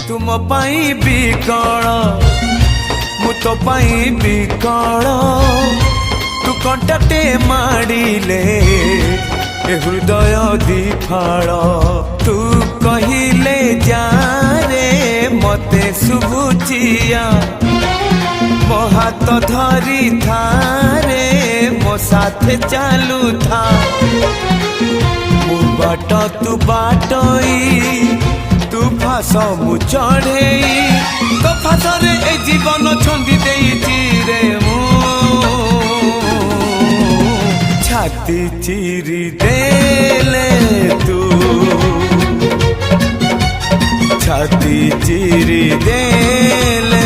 तुम पाई बिकल मु तो पाई बिकल तू कंटाटे माड़िले ए हृदय दिफाल तू कहिले जा रे मते शुभुचिया मो हाथ धरी थारे मो साथे चालू था मु बाट तू बाटई तू फास मु चढ़े तो फासरे ए जीवन छंदी देइछि रे मु छाती चिरी देले तू छाती चिरी देले